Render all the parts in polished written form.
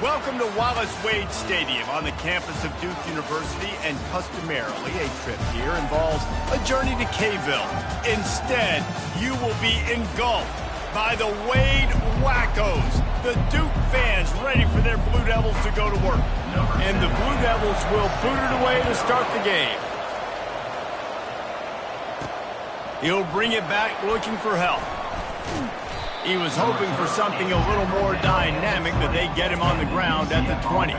Welcome to Wallace Wade Stadium on the campus of Duke University, and customarily a trip here involves a journey to K-Ville. Instead, you will be engulfed by the Wade Wackos, the Duke fans ready for their Blue Devils to go to work. And the Blue Devils will boot it away to start the game. He'll bring it back looking for help. He was hoping for something a little more dynamic, but they get him on the ground at the 20.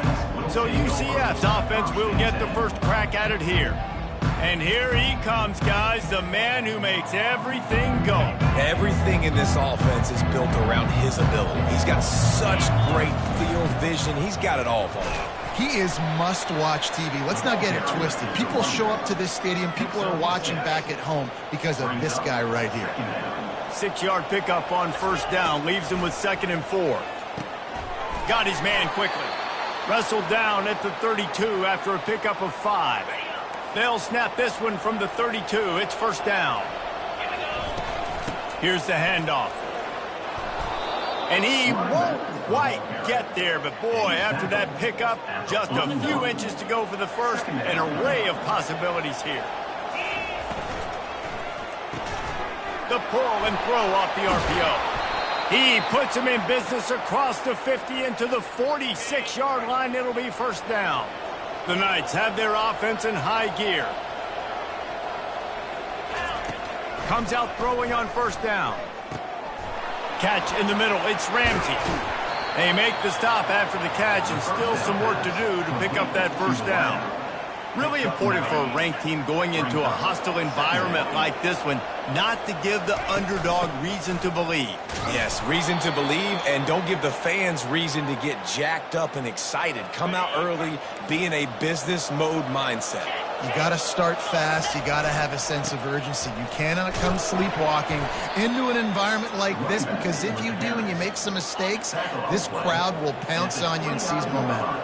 So UCF's offense will get the first crack at it here. And here he comes, guys, the man who makes everything go. Everything in this offense is built around his ability. He's got such great field vision. He's got it all, Paul. He is must-watch TV. Let's not get it twisted. People show up to this stadium. People are watching back at home because of this guy right here. 6-yard pickup on first down leaves him with 2nd and 4. Got his man quickly. Wrestled down at the 32 after a pickup of 5. They'll snap this one from the 32. It's first down. Here's the handoff. And he won't quite get there, but boy, after that pickup, just a few inches to go for the first. An array of possibilities here. The pull and throw off the RPO. He puts him in business across the 50 into the 46-yard line. It'll be first down. The Knights have their offense in high gear. Comes out throwing on first down. Catch in the middle. It's Ramsey. They make the stop after the catch, and still some work to do to pick up that first down. Really important for a ranked team going into a hostile environment like this one, not to give the underdog reason to believe. Yes, reason to believe, and don't give the fans reason to get jacked up and excited. Come out early, be in a business mode mindset. You got to start fast. You got to have a sense of urgency. You cannot come sleepwalking into an environment like this, because if you do and you make some mistakes, this crowd will pounce on you and seize momentum.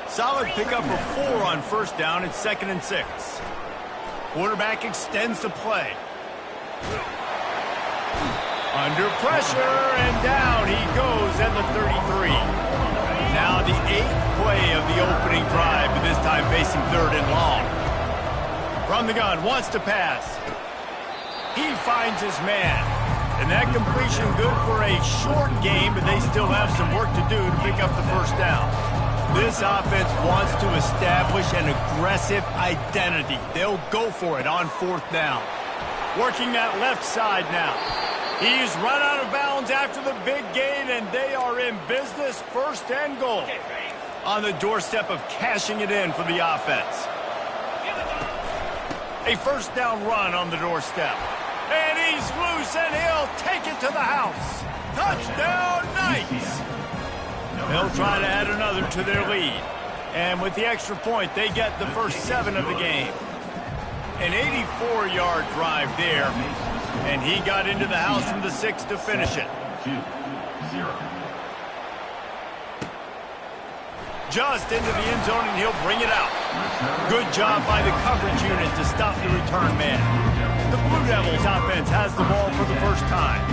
Solid pickup of 4 on first down. It's 2nd and 6. Quarterback extends the play. Under pressure, and down he goes at the 33. Now the 8th play of the opening drive, but this time facing 3rd and long. From the gun, wants to pass. He finds his man. And that completion good for a short game, but they still have some work to do to pick up the first down. This offense wants to establish an aggressive identity. They'll go for it on 4th down. Working that left side now. He's run out of bounds after the big gain, and they are in business, 1st and goal. On the doorstep of cashing it in for the offense. A first down run on the doorstep. And he's loose, and he'll take it to the house. Touchdown, Knights! They'll try to add another to their lead. And with the extra point, they get the first 7 of the game. An 84-yard drive there. And he got into the house from the 6 to finish it. 2-0. Just into the end zone, and he'll bring it out. Good job by the coverage unit to stop the return man. The Blue Devils offense has the ball for the first time.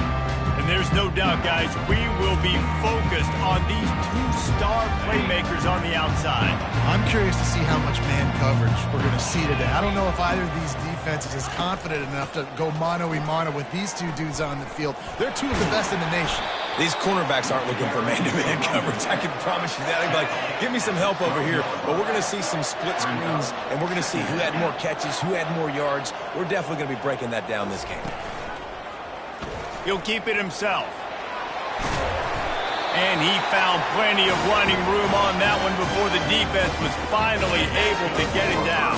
And there's no doubt, guys, we will be focused on these 2 star playmakers on the outside. I'm curious to see how much man coverage we're going to see today. I don't know if either of these defenses is confident enough to go mano-a-mano with these 2 dudes on the field. They're 2 of the best in the nation. These cornerbacks aren't looking for man-to-man coverage. I can promise you that. They'd be like, give me some help over here. But we're going to see some split screens, and we're going to see who had more catches, who had more yards. We're definitely going to be breaking that down this game. He'll keep it himself. And he found plenty of running room on that one before the defense was finally able to get him down.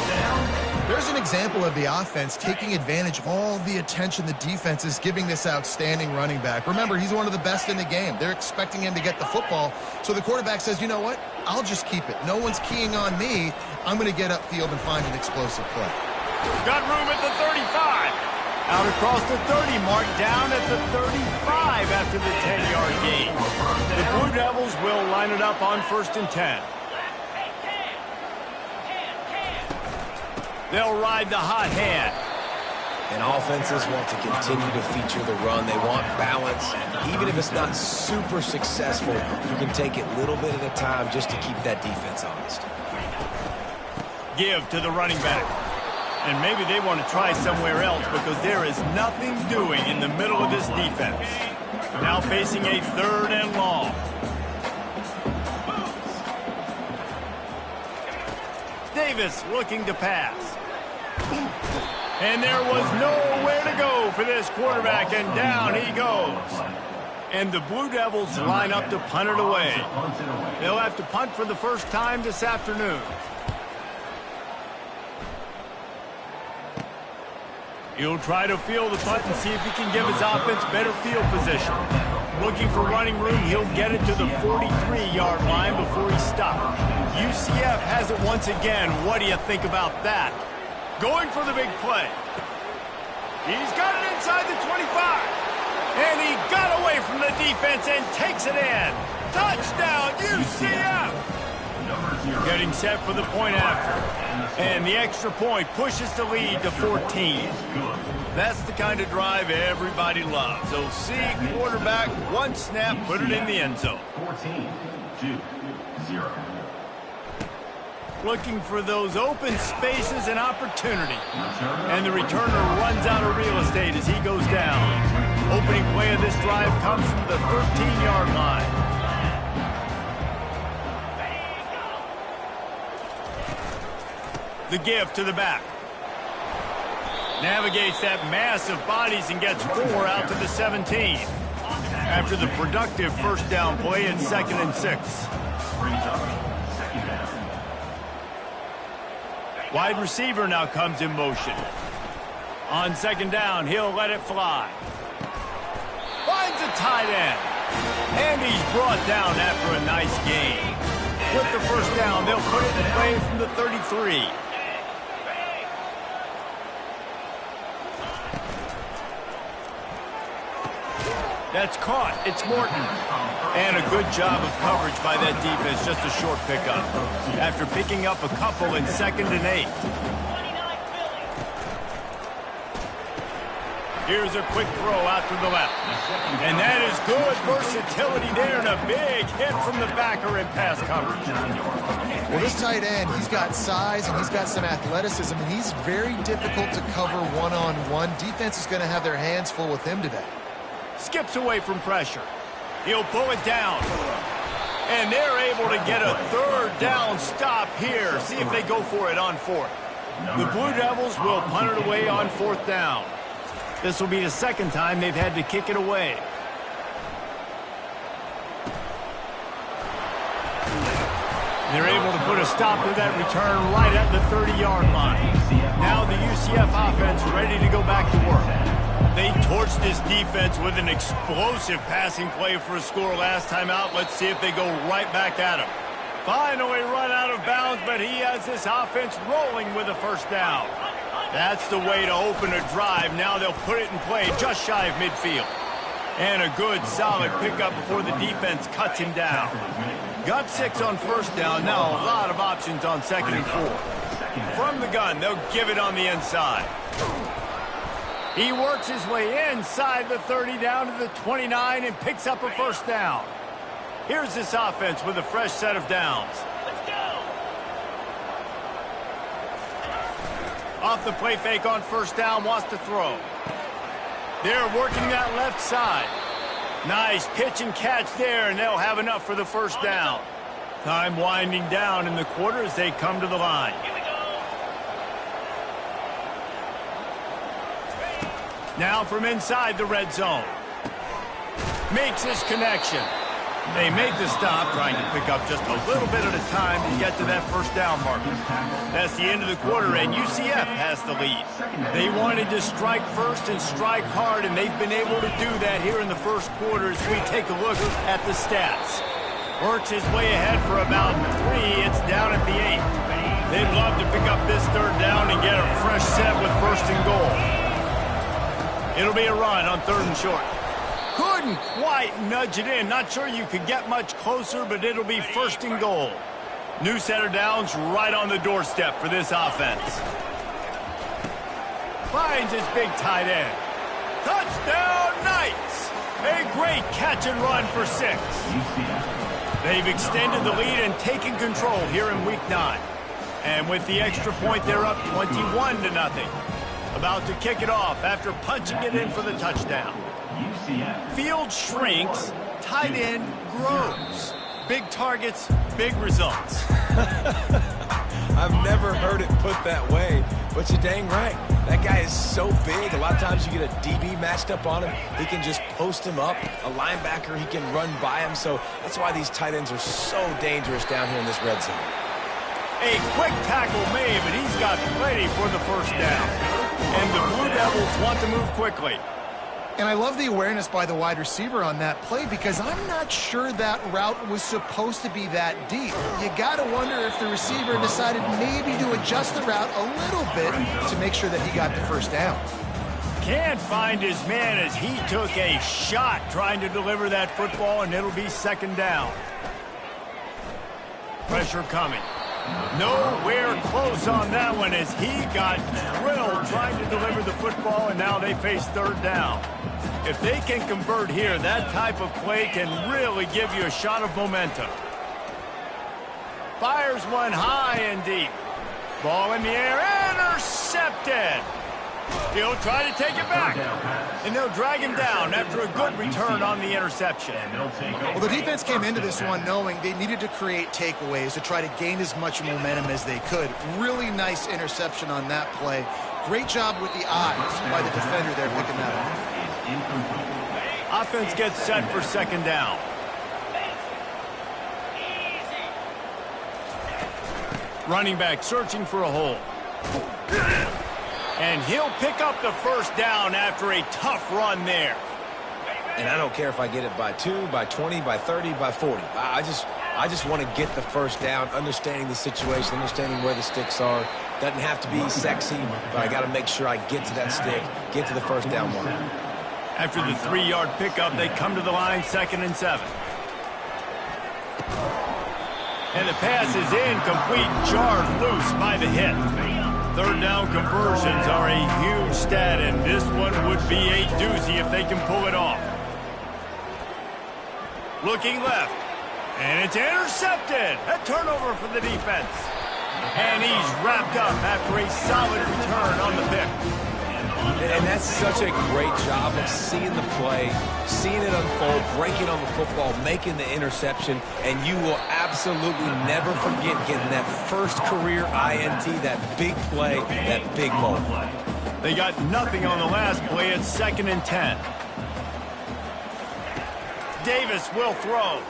There's an example of the offense taking advantage of all the attention the defense is giving this outstanding running back. Remember, he's one of the best in the game. They're expecting him to get the football. So the quarterback says, you know what? I'll just keep it. No one's keying on me. I'm going to get upfield and find an explosive play. Got room at the 35. Out across the 30 mark, down at the 35 after the 10-yard gain. The Blue Devils will line it up on 1st and 10. They'll ride the hot hand. And offenses want to continue to feature the run. They want balance. Even if it's not super successful, you can take it a little bit at a time just to keep that defense honest. Give to the running back. And maybe they want to try somewhere else because there is nothing doing in the middle of this defense. Now facing a 3rd and long. Davis looking to pass. And there was nowhere to go for this quarterback, and down he goes. And the Blue Devils line up to punt it away. They'll have to punt for the first time this afternoon. He'll try to field the punt and see if he can give his offense better field position. Looking for running room, he'll get it to the 43-yard line before he stops. UCF has it once again. What do you think about that? Going for the big play. He's got it inside the 25. And he got away from the defense and takes it in. Touchdown, UCF! Getting set for the point after. And the extra point pushes the lead to 14. That's the kind of drive everybody loves. OC, quarterback, one snap, put it in the end zone. 14-0. Looking for those open spaces and opportunity. And the returner runs out of real estate as he goes down. Opening play of this drive comes from the 13-yard line. The give to the back. Navigates that mass of bodies and gets 4 out to the 17. After the productive first down play, it's 2nd and 6. Wide receiver now comes in motion. On 2nd down, he'll let it fly. Finds a tight end. And he's brought down after a nice gain. With the first down, they'll put it in play from the 33. That's caught. It's Morton. And a good job of coverage by that defense. Just a short pickup. After picking up a couple in 2nd and 8. Here's a quick throw out to the left. And that is good versatility there and a big hit from the backer in pass coverage. Well, this tight end, he's got size and he's got some athleticism, and he's very difficult to cover one-on-one. Defense is going to have their hands full with him today. Skips away from pressure. He'll pull it down. And they're able to get a 3rd down stop here. See if they go for it on 4th. The Blue Devils will punt it away on 4th down. This will be the 2nd time they've had to kick it away. They're able to put a stop to that return right at the 30-yard line. Now the UCF offense ready to go back to work. They torched this defense with an explosive passing play for a score last time out. Let's see if they go right back at him. Finally run out of bounds, but he has this offense rolling with a first down. That's the way to open a drive. Now they'll put it in play just shy of midfield. And a good, solid pickup before the defense cuts him down. Got 6 on first down. Now a lot of options on 2nd and 4. From the gun, they'll give it on the inside. He works his way inside the 30 down to the 29 and picks up a first down. Here's this offense with a fresh set of downs. Let's go. Off the play fake on first down, wants to throw. They're working that left side. Nice pitch and catch there, and they'll have enough for the first down. Time winding down in the quarter as they come to the line. Now from inside the red zone. Makes his connection. They make the stop, trying to pick up just a little bit at a time to get to that first down marker. That's the end of the quarter, and UCF has the lead. They wanted to strike first and strike hard, and they've been able to do that here in the first quarter as we take a look at the stats. Works his way ahead for about 3. It's down at the 8. They'd love to pick up this 3rd down and get a fresh set with 1st and goal. It'll be a run on 3rd and short. Couldn't quite nudge it in. Not sure you could get much closer, but it'll be 1st and goal. New set of downs right on the doorstep for this offense. Finds his big tight end. Touchdown, Knights! A great catch and run for 6. They've extended the lead and taken control here in Week 9. And with the extra point, they're up 21-0. About to kick it off after punching it in for the touchdown. Field shrinks, tight end grows. Big targets, big results. I've never heard it put that way, but you're dang right. That guy is so big. A lot of times you get a DB matched up on him. He can just post him up. A linebacker, he can run by him. So that's why these tight ends are so dangerous down here in this red zone. A quick tackle made, but he's got plenty for the first down. And the Blue Devils want to move quickly. And I love the awareness by the wide receiver on that play because I'm not sure that route was supposed to be that deep. You got to wonder if the receiver decided maybe to adjust the route a little bit to make sure that he got the first down. Can't find his man as he took a shot trying to deliver that football, and it'll be second down. Pressure coming. Nowhere close on that one as he got drilled trying to deliver the football, and now they face third down. If they can convert here, that type of play can really give you a shot of momentum. Fires one high and deep. Ball in the air, intercepted. He'll try to take it back. And they'll drag him down after a good return on the interception. Well, the defense came into this one knowing they needed to create takeaways to try to gain as much momentum as they could. Really nice interception on that play. Great job with the eyes by the defender there picking that off. Offense gets set for second down. Running back searching for a hole. And he'll pick up the first down after a tough run there. And I don't care if I get it by 2, by 20, by 30, by 40. I just want to get the first down, understanding the situation, understanding where the sticks are. Doesn't have to be sexy, but I got to make sure I get to that stick, get to the first down mark. After the 3-yard pickup, they come to the line, 2nd and 7. And the pass is incomplete, jarred loose by the hit. Third down conversions are a huge stat, and this one would be a doozy if they can pull it off. Looking left, and it's intercepted. A turnover for the defense. And he's wrapped up after a solid return on the pick. And that's such a great job of seeing the play, seeing it unfold, breaking on the football, making the interception, and you will absolutely never forget getting that first career INT, that big play, that big moment. They got nothing on the last play. It's 2nd and 10. Davis will throw.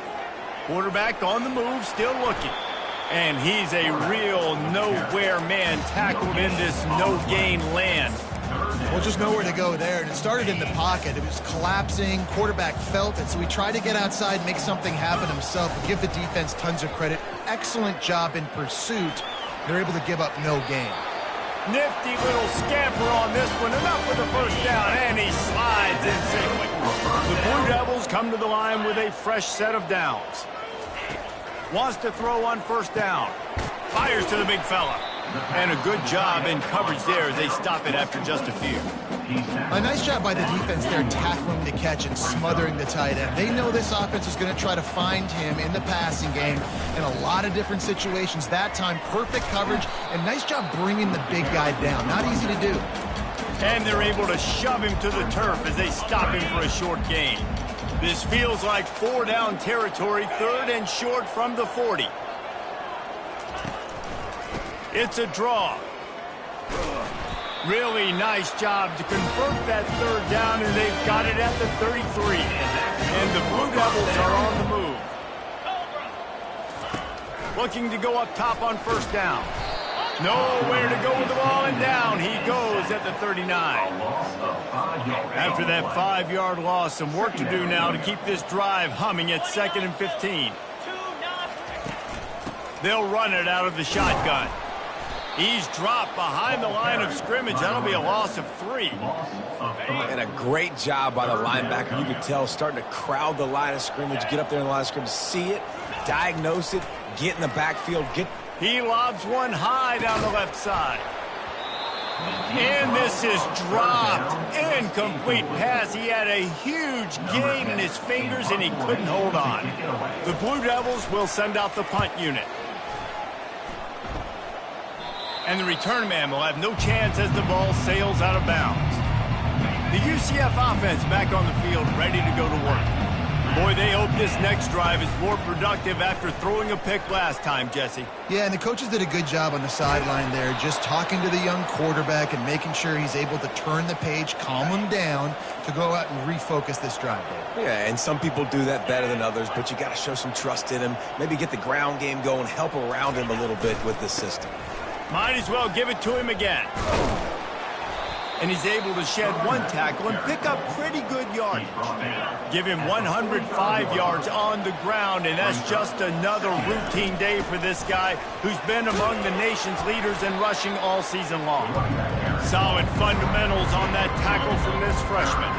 Quarterback on the move, still looking. And he's a real nowhere man tackled in this no-gain land. Well, just nowhere to go there, and it started in the pocket. It was collapsing. Quarterback felt it, so he tried to get outside, make something happen himself, and give the defense tons of credit. Excellent job in pursuit. They're able to give up no gain. Nifty little scamper on this one, enough for the first down, and he slides in safely. The Blue Devils come to the line with a fresh set of downs. Wants to throw on first down. Fires to the big fella. And a good job in coverage there as they stop it after just a few. A nice job by the defense there tackling the catch and smothering the tight end. They know this offense is going to try to find him in the passing game in a lot of different situations. That time, perfect coverage and nice job bringing the big guy down. Not easy to do. And they're able to shove him to the turf as they stop him for a short gain. This feels like 4-down territory, 3rd and short from the 40. It's a draw. Really nice job to convert that 3rd down, and they've got it at the 33. And the Blue Devils are on the move. Looking to go up top on first down. Nowhere to go with the ball, and down he goes at the 39. After that 5-yard loss, some work to do now to keep this drive humming at 2nd and 15. They'll run it out of the shotgun. He's dropped behind the line of scrimmage. That'll be a loss of 3. And a great job by the linebacker. You could tell starting to crowd the line of scrimmage, get up there in the line of scrimmage, see it, diagnose it, get in the backfield, get... He lobs one high down the left side. And this is dropped. Incomplete pass. He had a huge gain in his fingers, and he couldn't hold on. The Blue Devils will send out the punt unit. And the return man will have no chance as the ball sails out of bounds. The UCF offense back on the field, ready to go to work. Boy, they hope this next drive is more productive after throwing a pick last time, Jesse. Yeah, and the coaches did a good job on the sideline there, just talking to the young quarterback and making sure he's able to turn the page, calm him down to go out and refocus this drive. Yeah, and some people do that better than others, but you got to show some trust in him, maybe get the ground game going, help around him a little bit with the system. Might as well give it to him again. And he's able to shed one tackle and pick up pretty good yardage. Give him 105 yards on the ground, and that's just another routine day for this guy who's been among the nation's leaders in rushing all season long. Solid fundamentals on that tackle from this freshman.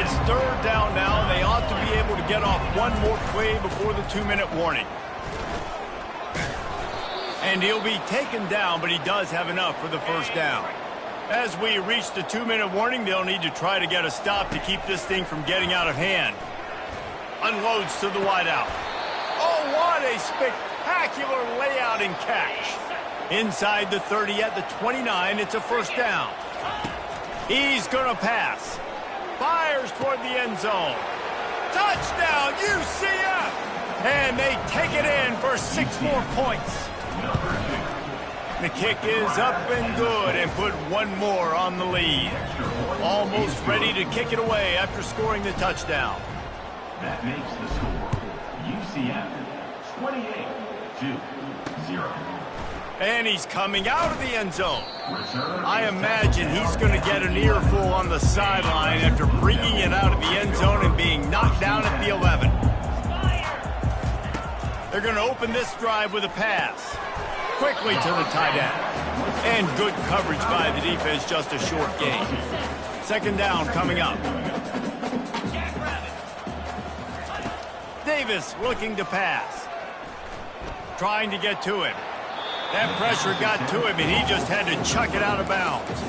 It's third down now. They ought to be able to get off one more play before the 2-minute warning. And he'll be taken down, but he does have enough for the first down. As we reach the 2-minute warning, they'll need to try to get a stop to keep this thing from getting out of hand. Unloads to the wideout. Oh, what a spectacular layout and catch. Inside the 30 at the 29, it's a first down. He's going to pass. Fires toward the end zone. Touchdown, UCF! And they take it in for 6 more points. The kick is up and good and put one more on the lead. Almost ready to kick it away after scoring the touchdown. That makes the score UCF 28-0. And he's coming out of the end zone. I imagine he's going to get an earful on the sideline after bringing it out of the end zone and being knocked down at the 11. They're going to open this drive with a pass. Quickly to the tight end. And good coverage by the defense, just a short gain. Second down coming up. Davis looking to pass. Trying to get to him. That pressure got to him, and he just had to chuck it out of bounds.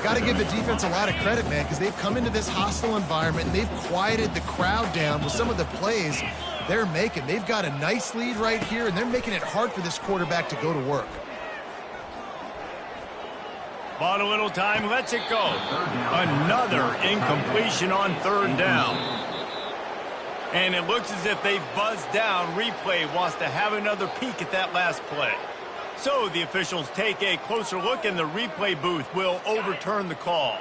Got to give the defense a lot of credit, man, because they've come into this hostile environment, and they've quieted the crowd down with some of the plays they're making. They've got a nice lead right here, and they're making it hard for this quarterback to go to work. Bought a little time, lets it go. Another incompletion on third down. And it looks as if they've buzzed down. Replay wants to have another peek at that last play. So the officials take a closer look, and the replay booth will overturn the call.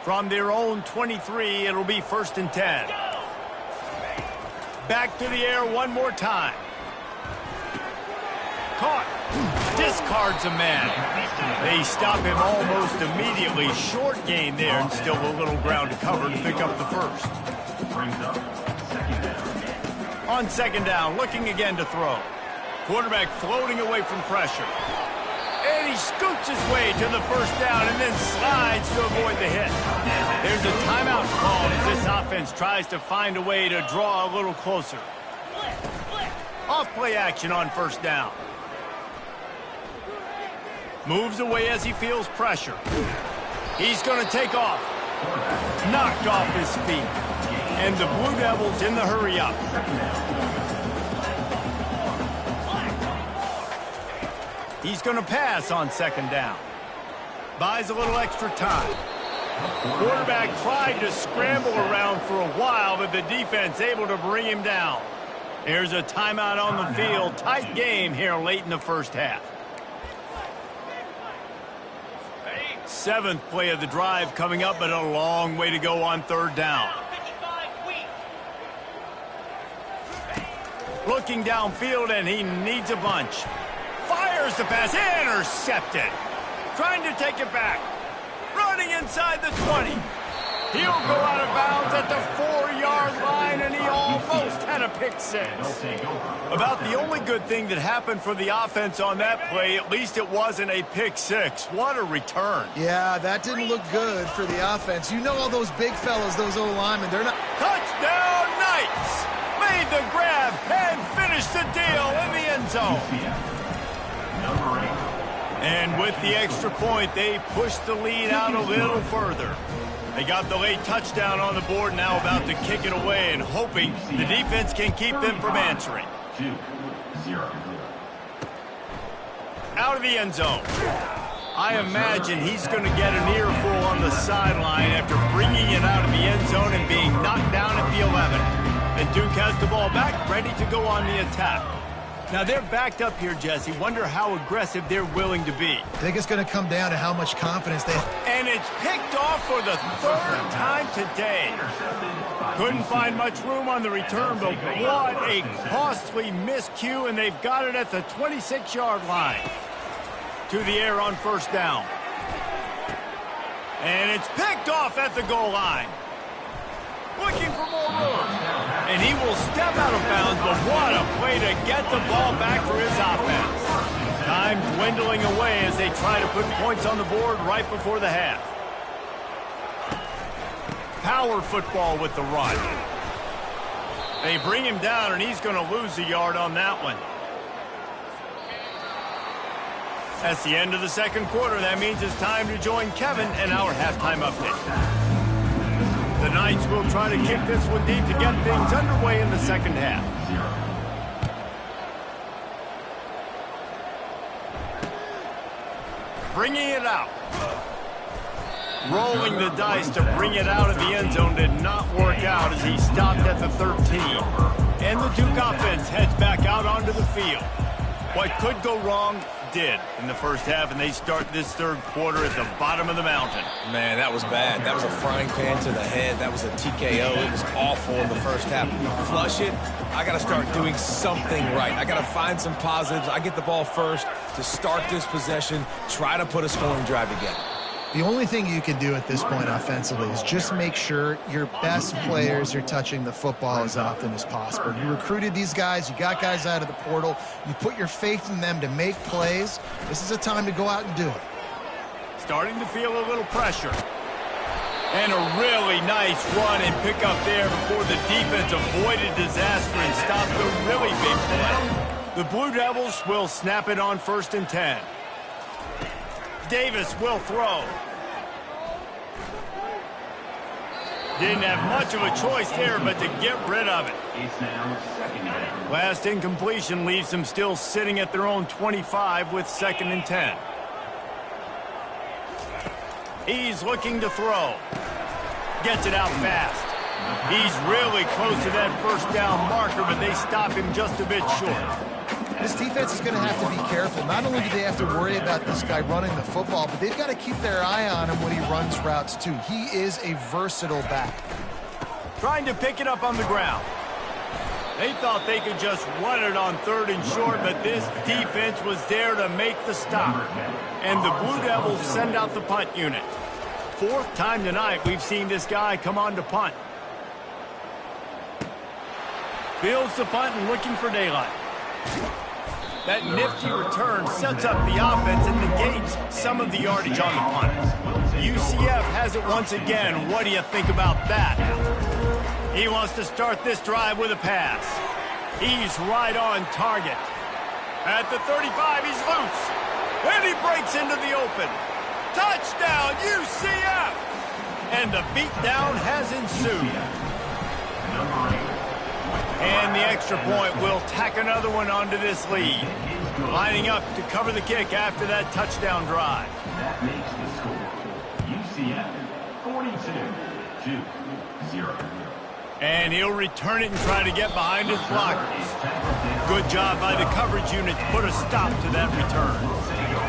From their own 23, it'll be 1st and 10. Back to the air one more time. Caught. Discards a man. They stop him almost immediately. Short gain there, and still a little ground to cover to pick up the first. On second down, looking again to throw. Quarterback floating away from pressure. And he scoots his way to the first down and then slides to avoid the hit. There's a timeout called as this offense tries to find a way to draw a little closer. Off-play action on first down. Moves away as he feels pressure. He's going to take off. Knocked off his feet. And the Blue Devils in the hurry up. He's going to pass on second down. Buys a little extra time. The quarterback tried to scramble around for a while, but the defense able to bring him down. Here's a timeout on the field. Tight game here late in the first half. 7th play of the drive coming up, but a long way to go on third down. Looking downfield, and he needs a bunch. Fires the pass, intercepted. Trying to take it back. Running inside the 20. He'll go out of bounds at the 4-yard line, and he almost had a pick six. About the only good thing that happened for the offense on that play, at least it wasn't a pick six. What a return. Yeah, that didn't look good for the offense. You know all those big fellas, those O-linemen, they're not... Touchdown, Knights! Made the grab and finished the deal in the end zone. And with the extra point, they push the lead out a little further. They got the late touchdown on the board, now about to kick it away and hoping the defense can keep them from answering. 2-0. Out of the end zone. I imagine he's going to get an earful on the sideline after bringing it out of the end zone and being knocked down at the 11. And Duke has the ball back, ready to go on the attack. Now they're backed up here, Jesse. Wonder how aggressive they're willing to be. I think it's going to come down to how much confidence they have. And it's picked off for the third time today. Couldn't find much room on the return, but what a costly miscue, and they've got it at the 26-yard line. To the air on first down. And it's picked off at the goal line. Looking for more room. And he will step out of bounds, but what a play to get the ball back for his offense. Time dwindling away as they try to put points on the board right before the half. Power football with the run. They bring him down, and he's going to lose a yard on that one. That's the end of the second quarter. That means it's time to join Kevin and our halftime update. The Knights will try to kick this one deep to get things underway in the second half. Bringing it out. Rolling the dice to bring it out of the end zone did not work out as he stopped at the 13. And the Duke offense heads back out onto the field. What could go wrong did in the first half, and they start this third quarter at the bottom of the mountain. Man, that was bad. That was a frying pan to the head. That was a TKO. It was awful in the first half. Flush it. I got to start doing something right. I got to find some positives. I get the ball first to start this possession, try to put a scoring drive together. The only thing you can do at this point offensively is just make sure your best players are touching the football as often as possible. You recruited these guys. You got guys out of the portal. You put your faith in them to make plays. This is a time to go out and do it. Starting to feel a little pressure. And a really nice run and pick up there before the defense avoided disaster and stopped the really big play. The Blue Devils will snap it on 1st and 10. Davis will throw. Didn't have much of a choice there, but to get rid of it. It's now second down. Last incompletion leaves them still sitting at their own 25 with 2nd and 10. He's looking to throw. Gets it out fast. He's really close to that first down marker, but they stop him just a bit short. This defense is going to have to be careful. Not only do they have to worry about this guy running the football, but they've got to keep their eye on him when he runs routes too. He is a versatile back. Trying to pick it up on the ground. They thought they could just run it on 3rd and short, but this defense was there to make the stop. And the Blue Devils send out the punt unit. 4th time tonight we've seen this guy come on to punt. Fields the punt and looking for daylight. That nifty return sets up the offense and negates some of the yardage on the punt. UCF has it once again. What do you think about that? He wants to start this drive with a pass. He's right on target. At the 35, he's loose. And he breaks into the open. Touchdown, UCF! And the beatdown has ensued. And the extra point will tack another one onto this lead. Lining up to cover the kick after that touchdown drive. That makes the score. UCF 42-0. And he'll return it and try to get behind his blockers. Good job by the coverage unit to put a stop to that return.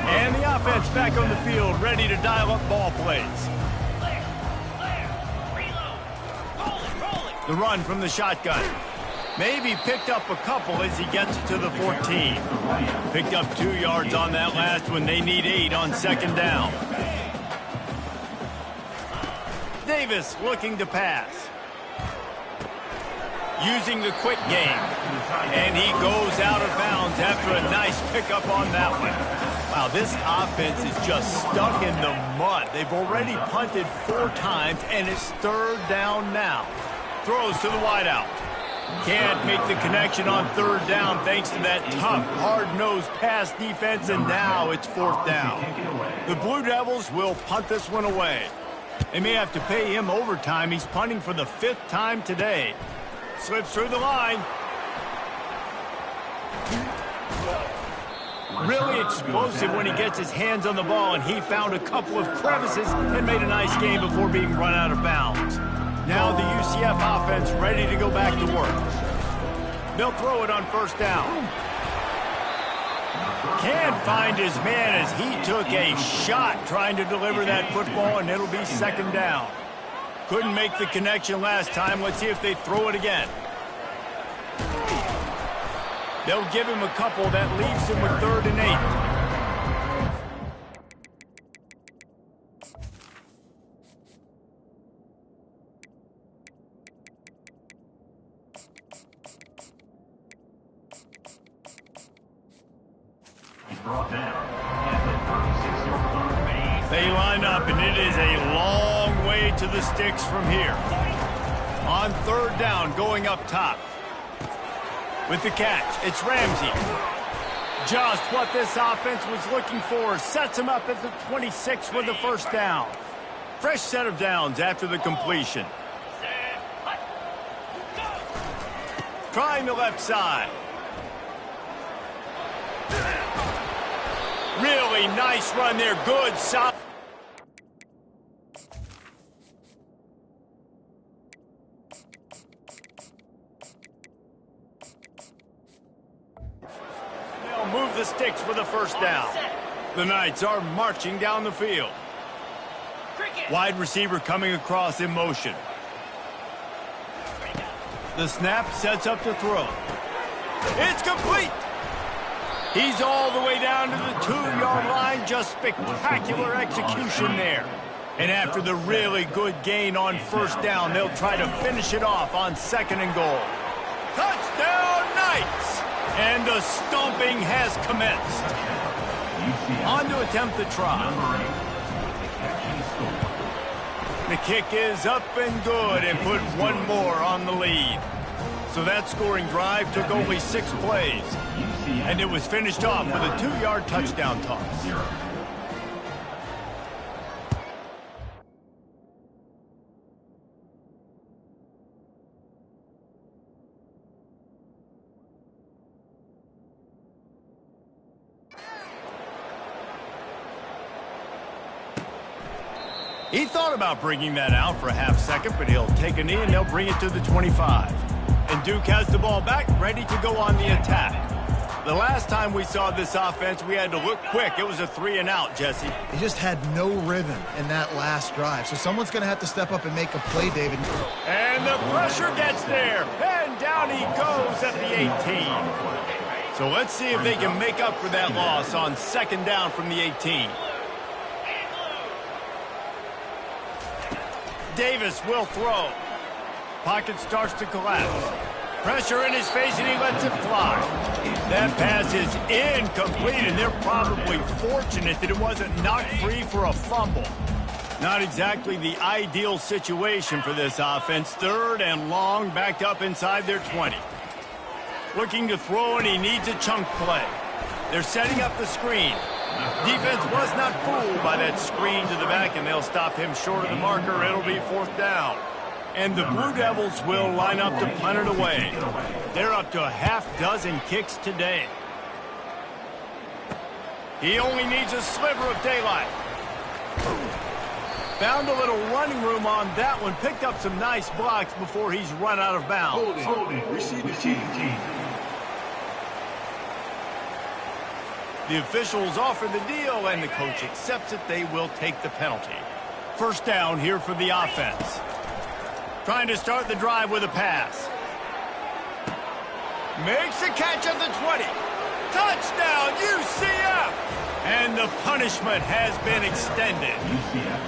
And the offense back on the field, ready to dial up ball plays. The run from the shotgun. Maybe picked up a couple as he gets to the 14. Picked up 2 yards on that last one. They need 8 on 2nd down. Davis looking to pass. Using the quick game. And he goes out of bounds after a nice pickup on that one. Wow, this offense is just stuck in the mud. They've already punted 4 times, and it's 3rd down now. Throws to the wideout. Can't make the connection on third down thanks to that tough, hard-nosed pass defense, and now it's fourth down. The Blue Devils will punt this one away. They may have to pay him overtime. He's punting for the 5th time today. Slips through the line. Really explosive when he gets his hands on the ball, and he found a couple of crevices and made a nice game before being run out of bounds. Now the UCF offense ready to go back to work. They'll throw it on first down. Can't find his man as he took a shot trying to deliver that football, and it'll be second down. Couldn't make the connection last time. Let's see if they throw it again. They'll give him a couple. That leaves him with 3rd and 8. They line up, and it is a long way to the sticks from here. On third down, going up top. With the catch, it's Ramsey. Just what this offense was looking for. Sets him up at the 26 for the first down. Fresh set of downs after the completion. Trying the left side. Really nice run there. Good, solid. They'll move the sticks for the first down. The Knights are marching down the field. Wide receiver coming across in motion. The snap sets up the throw. It's complete. He's all the way down to the 2-yard line. Just spectacular execution there. And after the really good gain on first down, they'll try to finish it off on 2nd and goal. Touchdown, Knights! And the stomping has commenced. On to attempt the try. The kick is up and good and put one more on the lead. So that scoring drive took only 6 plays. And it was finished off with a 2-yard touchdown toss. He thought about bringing that out for a half second, but he'll take a knee and they'll bring it to the 25. And Duke has the ball back, ready to go on the attack. The last time we saw this offense, we had to look quick. It was a 3-and-out, Jesse. He just had no rhythm in that last drive. So someone's going to have to step up and make a play, David. And the pressure gets there. And down he goes at the 18. So let's see if they can make up for that loss on 2nd down from the 18. Davis will throw. Pocket starts to collapse. Pressure in his face, and he lets it fly. That pass is incomplete, and they're probably fortunate that it wasn't knocked free for a fumble. Not exactly the ideal situation for this offense. 3rd and long, backed up inside their 20. Looking to throw, and he needs a chunk play. They're setting up the screen. Defense was not fooled by that screen to the back, and they'll stop him short of the marker. It'll be 4th down. And the Blue Devils will line up to punt it away. They're up to a half-dozen kicks today. He only needs a sliver of daylight. Found a little running room on that one. Picked up some nice blocks before he's run out of bounds. Holding. Receive the team. The officials offer the deal, and the coach accepts it. They will take the penalty. First down here for the offense. Trying to start the drive with a pass. Makes a catch at the 20. Touchdown, UCF! And the punishment has been extended. UCF,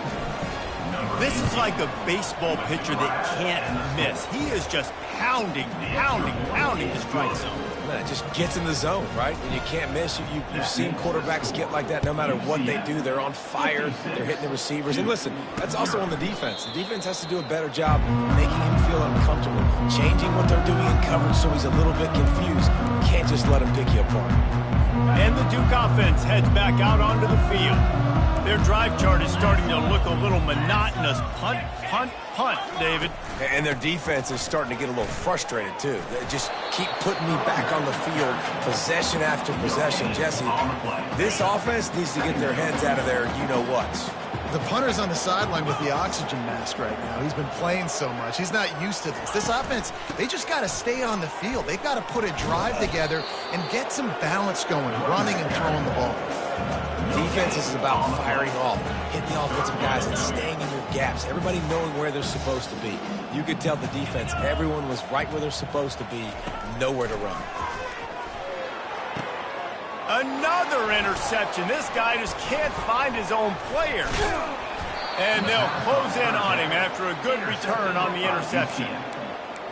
number This is like a baseball pitcher that can't miss. He is just pounding the strike zone. Man, it just gets in the zone, right? And you can't miss. You've seen quarterbacks get like that no matter what they do. They're on fire. They're hitting the receivers. And listen, that's also on the defense. The defense has to do a better job making him feel uncomfortable, changing what they're doing in coverage so he's a little bit confused. You can't just let him pick you apart. And the Duke offense heads back out onto the field. Their drive chart is starting to look a little monotonous. Punt, punt, punt, David. And their defense is starting to get a little frustrated, too. They just keep putting me back on the field, possession after possession. Jesse, this offense needs to get their heads out of their you-know-whats. The punter's on the sideline with the oxygen mask right now. He's been playing so much. He's not used to this. This offense, they just got to stay on the field. They've got to put a drive together and get some balance going, running and throwing the ball. Defense is about firing off, hitting the offensive guys and staying in your gaps. Everybody knowing where they're supposed to be. You could tell the defense, everyone was right where they're supposed to be, nowhere to run. Another interception. This guy just can't find his own player. And they'll close in on him after a good return on the interception.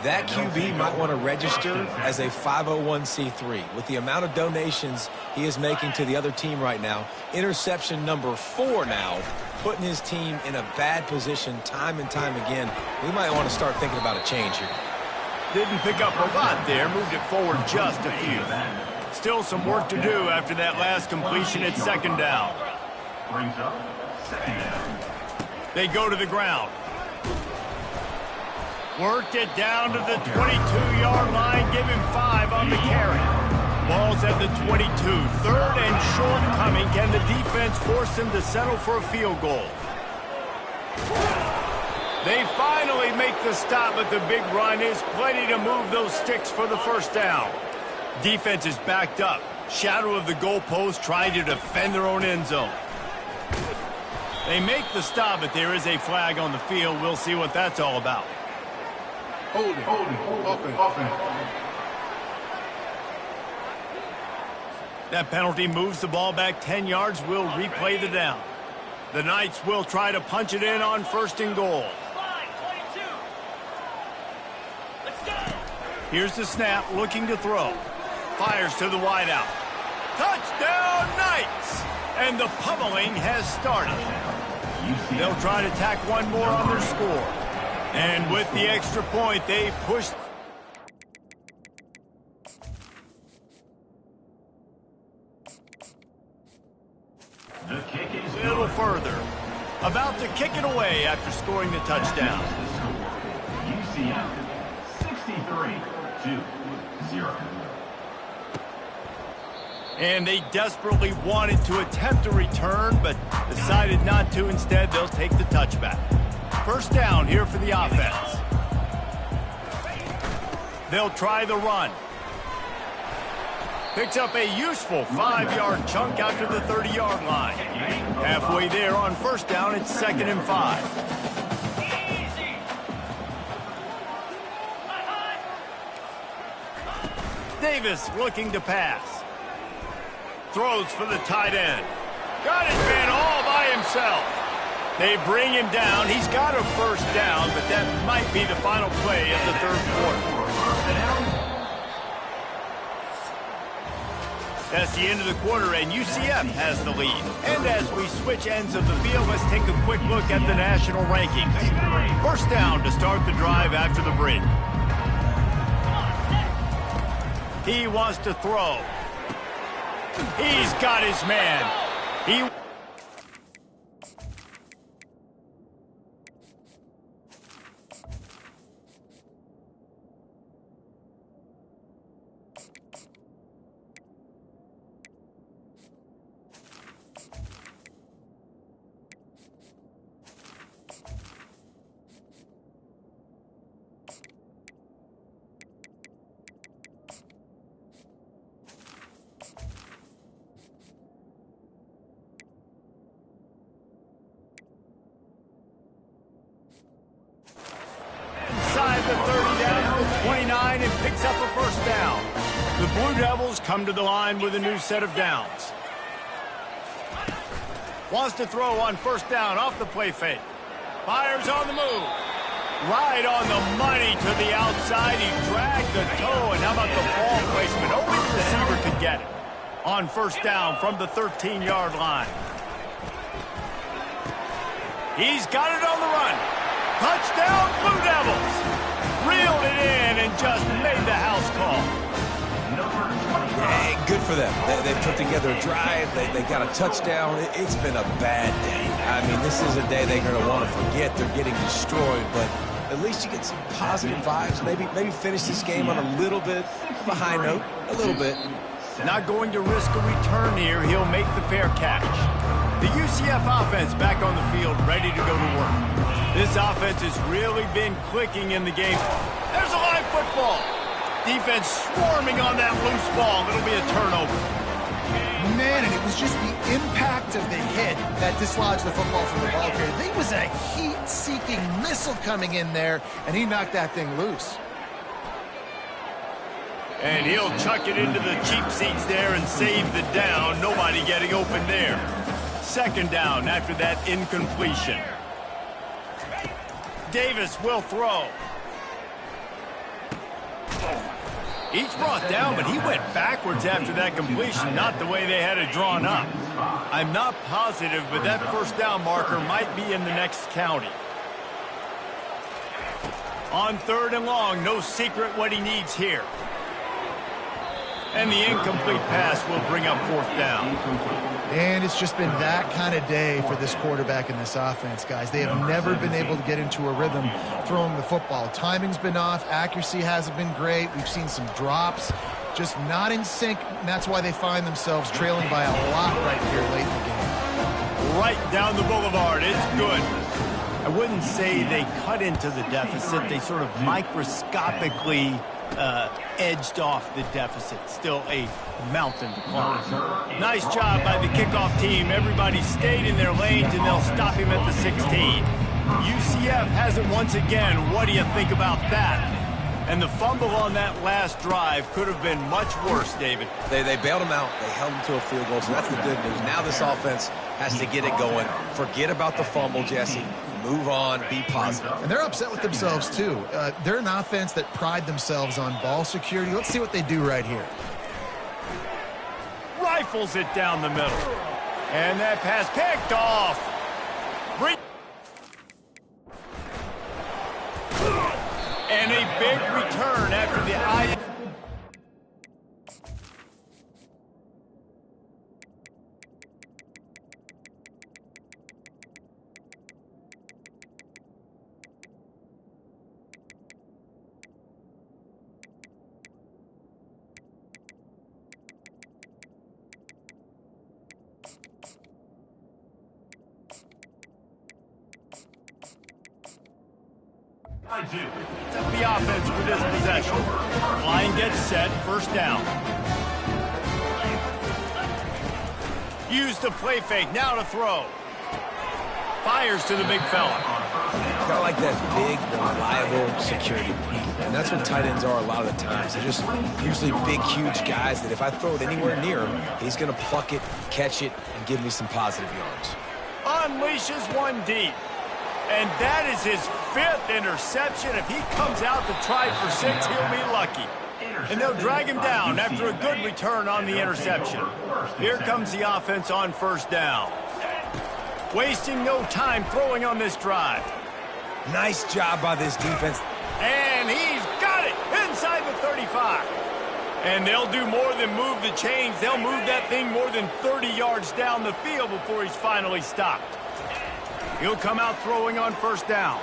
That QB might want to register as a 501c3. With the amount of donations he is making to the other team right now, interception number 4 now, putting his team in a bad position time and time again. We might want to start thinking about a change here. Didn't pick up a lot there, moved it forward just a few. Still some work to do after that last completion at second down. Brings up second down. They go to the ground. Worked it down to the 22-yard line. Give him 5 on the carry. Ball's at the 22. Third and short coming. Can the defense force him to settle for a field goal? They finally make the stop, but the big run is plenty to move those sticks for the first down. Defense is backed up. Shadow of the goalpost trying to defend their own end zone. They make the stop, but there is a flag on the field. We'll see what that's all about. Holding. That penalty moves the ball back 10 yards. We'll replay the down. The Knights will try to punch it in on first and goal. Here's the snap, looking to throw. Fires to the wideout. Touchdown, Knights! And the pummeling has started. They'll try to tack one more on their score. And with the extra point, they push. The kick is A little further. About to kick it away after scoring the touchdown. UCF 63-0. And they desperately wanted to attempt a return, but decided not to. Instead, they'll take the touchback. First down here for the offense. They'll try the run. Picks up a useful 5-yard chunk out to the 30-yard line. Halfway there on first down, it's 2nd and 5. Davis looking to pass. Throws for the tight end. Got his man all by himself. They bring him down. He's got a first down, but that might be the final play of the third quarter. That's the end of the quarter, and UCF has the lead. And as we switch ends of the field, let's take a quick look at the national rankings. First down to start the drive after the break. He wants to throw. He's got his man. He... The 30 down to the 29 and picks up a first down. The Blue Devils come to the line with a new set of downs. Wants to throw on first down off the play fake. Fires on the move. Right on the money to the outside. He dragged the toe, and how about the ball placement? Only the receiver could get it. On first down from the 13-yard line. He's got it on the run. Touchdown, Blue Devils. Reeled it in and just made the house call. Hey, good for them. They put together a drive. They got a touchdown. It's been a bad day. I mean, this is a day they're going to want to forget. They're getting destroyed, but at least you get some positive vibes. Maybe finish this game on a little bit of a high note. A little bit. Not going to risk a return here. He'll make the fair catch. The UCF offense back on the field, ready to go to work. This offense has really been clicking in the game. There's a live football. Defense swarming on that loose ball. It'll be a turnover. Man, and it was just the impact of the hit that dislodged the football from the ball carrier. There was a heat-seeking missile coming in there, and he knocked that thing loose. And he'll chuck it into the cheap seats there and save the down. Nobody getting open there. Second down after that incompletion. Davis will throw. Each brought down, but he went backwards after that completion, not the way they had it drawn up. I'm not positive, but that first down marker might be in the next county. On third and long, no secret what he needs here. And the incomplete pass will bring up fourth down. And it's just been that kind of day for this quarterback and this offense, guys. They have never been able to get into a rhythm throwing the football. Timing's been off. Accuracy hasn't been great. We've seen some drops. Just not in sync, and that's why they find themselves trailing by a lot right here late in the game. Right down the boulevard. It's good. I wouldn't say they cut into the deficit. They sort of microscopically edged off the deficit. Still a mountain to climb. Nice job by the kickoff team. Everybody stayed in their lanes, and they'll stop him at the 16. UCF has it once again. What do you think about that? And the fumble on that last drive could have been much worse, David. They bailed him out. They held him to a field goal, so that's the good news. Now this offense has to get it going. Forget about the fumble, Jesse. Move on. Be positive. And they're upset with themselves, too. They're an offense that pride themselves on ball security. Let's see what they do right here. Rifles it down the middle. And that pass picked off. And a big return after the eye. The offense for this possession. Line gets set, first down. Use the play fake, now to throw. Fires to the big fella. Kind of like that big, reliable security. And that's what tight ends are a lot of the times. They're just usually big, huge guys that if I throw it anywhere near him, he's going to pluck it, catch it, and give me some positive yards. Unleashes one deep. And that is his 5th interception. If he comes out to try for 6, he'll be lucky. And they'll drag him down after a good return on the interception. Here comes the offense on first down. Wasting no time throwing on this drive. Nice job by this defense. And he's got it inside the 35. And they'll do more than move the chains. They'll move that thing more than 30 yards down the field before he's finally stopped. He'll come out throwing on first down.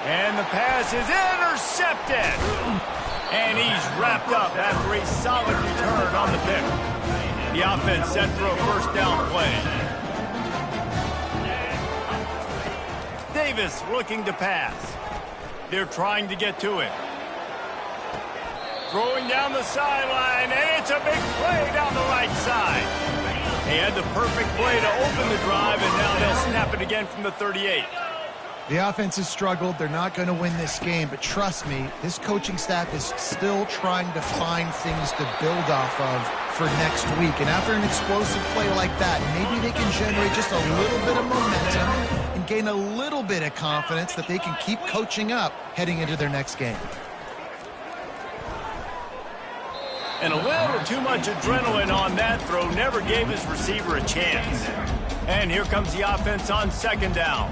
And the pass is intercepted. And he's wrapped up after a solid return on the pick. The offense set for a first down play. Davis looking to pass. They're trying to get to it. Throwing down the sideline, and it's a big play down the right side. He had the perfect play to open the drive, and now they'll snap it again from the 38. The offense has struggled. They're not going to win this game, but trust me, this coaching staff is still trying to find things to build off of for next week. And after an explosive play like that, maybe they can generate just a little bit of momentum and gain a little bit of confidence that they can keep coaching up heading into their next game. And a little too much adrenaline on that throw never gave his receiver a chance. And here comes the offense on second down.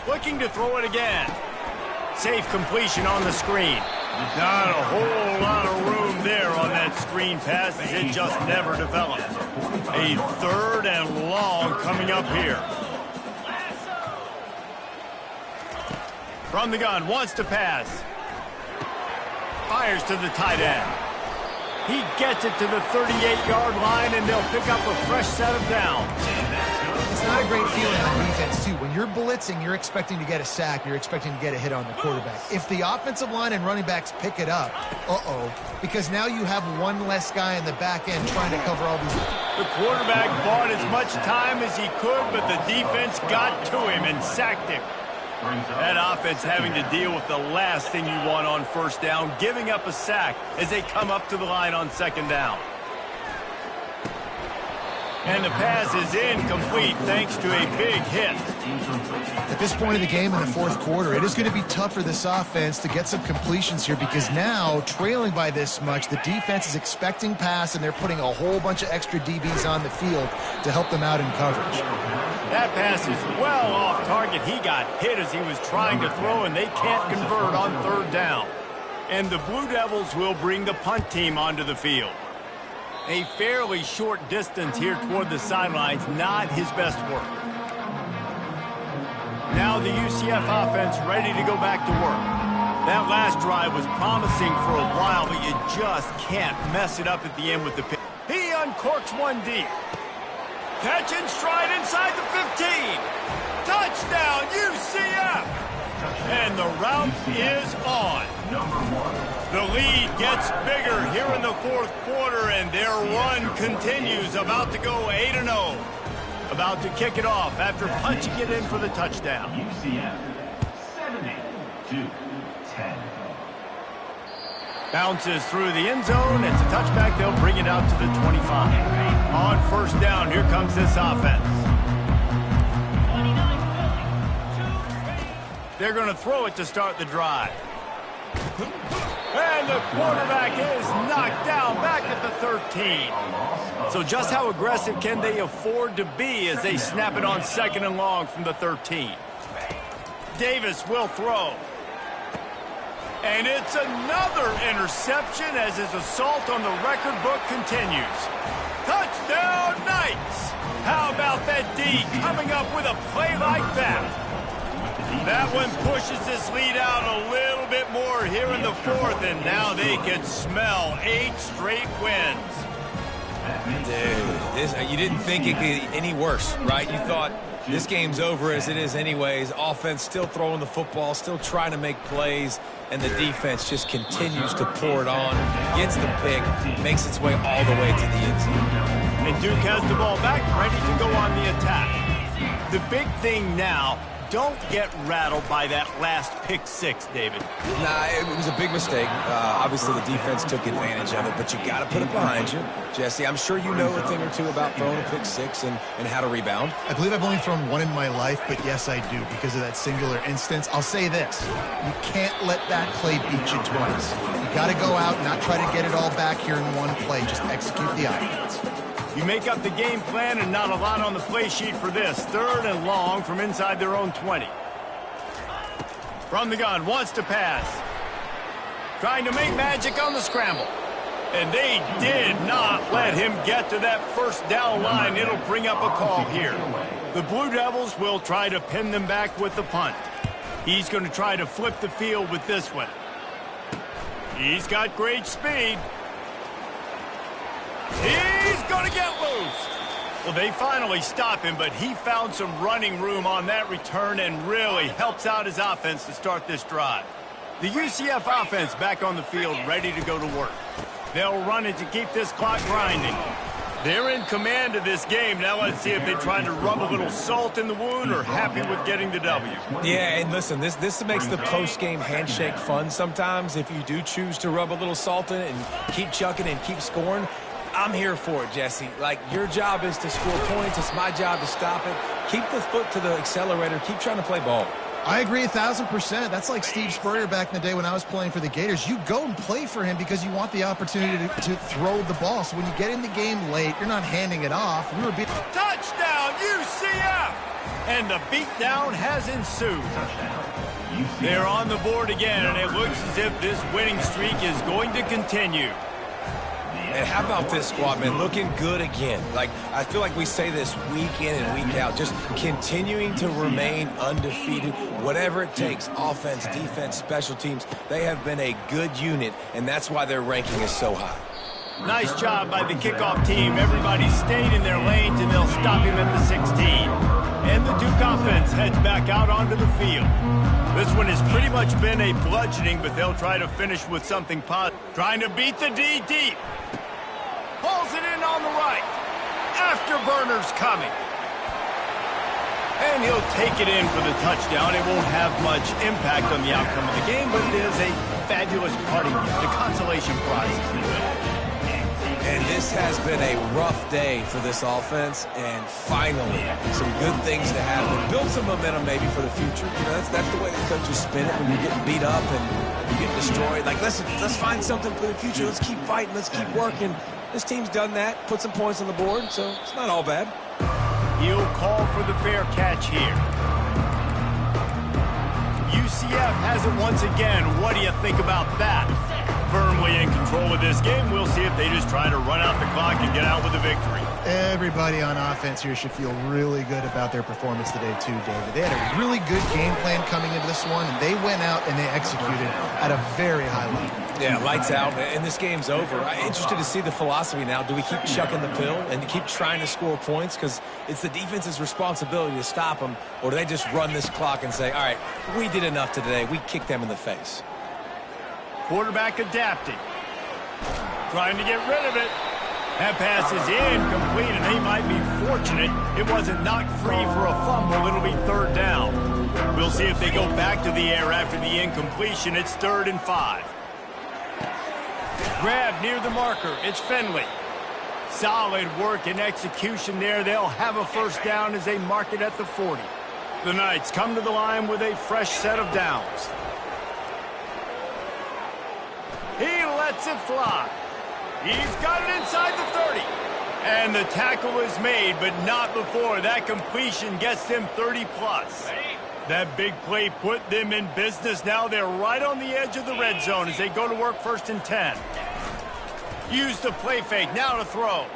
Looking to throw it again. Safe completion on the screen. Not a whole lot of room there on that screen pass as it just never developed. A 3rd and long coming up here. From the gun, wants to pass. Fires to the tight end. He gets it to the 38-yard line, and they'll pick up a fresh set of downs. It's not a great feeling on defense, too. When you're blitzing, you're expecting to get a sack. You're expecting to get a hit on the quarterback. If the offensive line and running backs pick it up, because now you have one less guy in the back end trying to cover all these. The quarterback bought as much time as he could, but the defense got to him and sacked him. That offense having to deal with the last thing you want on first down, giving up a sack as they come up to the line on second down. And the pass is incomplete thanks to a big hit. At this point of the game in the fourth quarter, it is going to be tough for this offense to get some completions here because now, trailing by this much, the defense is expecting pass and they're putting a whole bunch of extra DBs on the field to help them out in coverage. That pass is well off target. He got hit as he was trying to throw, and they can't convert on third down. And the Blue Devils will bring the punt team onto the field. A fairly short distance here toward the sidelines, not his best work. Now the UCF offense ready to go back to work. That last drive was promising for a while, but you just can't mess it up at the end with the pick. He uncorks one deep. Catch and stride inside the 15. Touchdown, UCF! And the route is on. The lead gets bigger here in the fourth quarter, and their run continues, about to go 8-0. About to kick it off after punching it in for the touchdown. UCF 72-10. Bounces through the end zone. It's a touchback. They'll bring it out to the 25. On first down, here comes this offense. They're going to throw it to start the drive. And the quarterback is knocked down back at the 13. So just how aggressive can they afford to be as they snap it on second and long from the 13? Davis will throw. And it's another interception as his assault on the record book continues. Touchdown, Knights! How about that D coming up with a play like that? That one pushes this lead out a little bit more here in the fourth, and now they can smell 8 straight wins. Dude, you didn't think it could get any worse, right? You thought this game's over as it is anyways. Offense still throwing the football, still trying to make plays, and the defense just continues to pour it on, gets the pick, makes its way all the way to the end zone. And Duke has the ball back, ready to go on the attack. The big thing now, don't get rattled by that last pick six, David. Nah, it was a big mistake. Obviously, the defense took advantage of it, but you got to put it behind you. Jesse, I'm sure you know a thing or two about throwing a pick six and how to rebound. I believe I've only thrown one in my life, but yes, I do because of that singular instance. I'll say this. You can't let that play beat you twice. You got to go out and not try to get it all back here in one play. Just execute the offense. You make up the game plan and not a lot on the play sheet for this. Third and long from inside their own 20. From the gun, wants to pass. Trying to make magic on the scramble. And they did not let him get to that first down line. It'll bring up a call here. The Blue Devils will try to pin them back with the punt. He's going to try to flip the field with this one. He's got great speed. He's going to get loose. Well, they finally stop him, but he found some running room on that return and really helps out his offense to start this drive. The UCF offense back on the field, ready to go to work. They'll run it to keep this clock grinding. They're in command of this game. Now let's see if they're trying to rub a little salt in the wound or happy with getting the W. Yeah, and listen, this makes the post-game handshake fun sometimes. If you do choose to rub a little salt in it and keep chucking and keep scoring, I'm here for it, Jesse. Like, your job is to score points. It's my job to stop it. Keep the foot to the accelerator. Keep trying to play ball. I agree 1,000%. That's like Steve Spurrier back in the day when I was playing for the Gators. You go and play for him because you want the opportunity to throw the ball. So when you get in the game late, you're not handing it off. We were beat. Touchdown, UCF! And the beatdown has ensued. They're on the board again, and it looks as if this winning streak is going to continue. And how about this squad, man? Looking good again. Like, I feel like we say this week in and week out, just continuing to remain undefeated, whatever it takes, offense, defense, special teams. They have been a good unit, and that's why their ranking is so high. Nice job by the kickoff team. Everybody stayed in their lanes, and they'll stop him at the 16. And the Duke offense heads back out onto the field. This one has pretty much been a bludgeoning, but they'll try to finish with something positive. Trying to beat the D deep. Pulls it in on the right. Afterburner's coming. And he'll take it in for the touchdown. It won't have much impact on the outcome of the game, but it is a fabulous parting gift, a consolation prize, if you will. And this has been a rough day for this offense, and finally, some good things to happen. Build some momentum maybe for the future. You know, that's the way the coaches spin it when you're getting beat up and you get destroyed. Like, let's find something for the future. Let's keep fighting. Let's keep working. This team's done that, put some points on the board, so it's not all bad. He'll call for the fair catch here. UCF has it once again. What do you think about that? Firmly in control of this game. We'll see if they just try to run out the clock and get out with a victory. Everybody on offense here should feel really good about their performance today too, David. They had a really good game plan coming into this one, and they went out and they executed at a very high level. Yeah, lights out, and this game's over. I'm interested to see the philosophy now. Do we keep chucking the pill and keep trying to score points? Because it's the defense's responsibility to stop them, or do they just run this clock and say, all right, we did enough today. We kicked them in the face. Quarterback adapting. Trying to get rid of it. That pass is incomplete, and they might be fortunate it wasn't knocked free for a fumble. It'll be third down. We'll see if they go back to the air after the incompletion. It's 3rd and 5. Grab near the marker. It's Finley. Solid work and execution there. They'll have a first down as they mark it at the 40. The Knights come to the line with a fresh set of downs. He lets it fly. He's got it inside the 30. And the tackle is made, but not before. That completion gets them 30-plus. That big play put them in business. Now they're right on the edge of the red zone as they go to work 1st and 10. Use the play fake. Now to throw.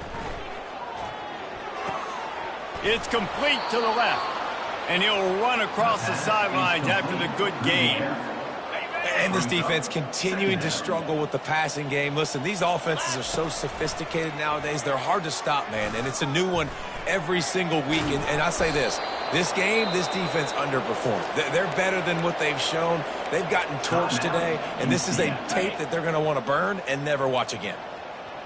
It's complete to the left. And he'll run across the sidelines after the good gain. And this defense continuing to struggle with the passing game. Listen, these offenses are so sophisticated nowadays. They're hard to stop, man. And it's a new one every single week. And I say this game, this defense underperformed. They're better than what they've shown. They've gotten torched today. And this is a tape that they're going to want to burn and never watch again.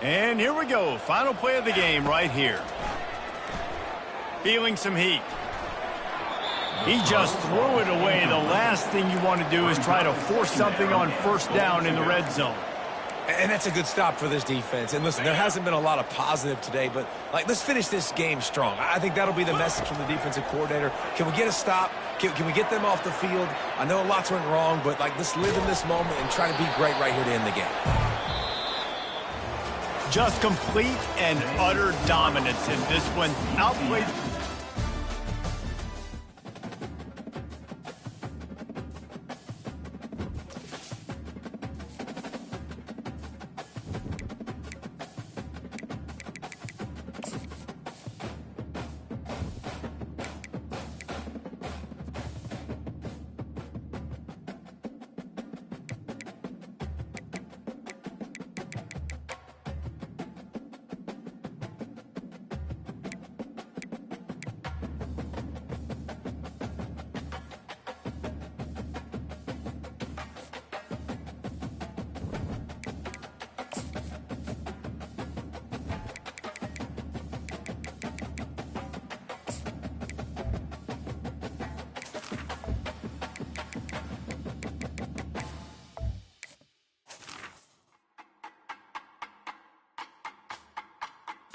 And here we go. Final play of the game right here. Feeling some heat. He just threw it away. The last thing you want to do is try to force something on 1st down in the red zone. And that's a good stop for this defense. And listen, there hasn't been a lot of positive today, but let's finish this game strong. I think that'll be the message from the defensive coordinator. Can we get a stop? Can we get them off the field? I know lots went wrong, but let's live in this moment and try to be great right here to end the game. Just complete and utter dominance in this one. Outplayed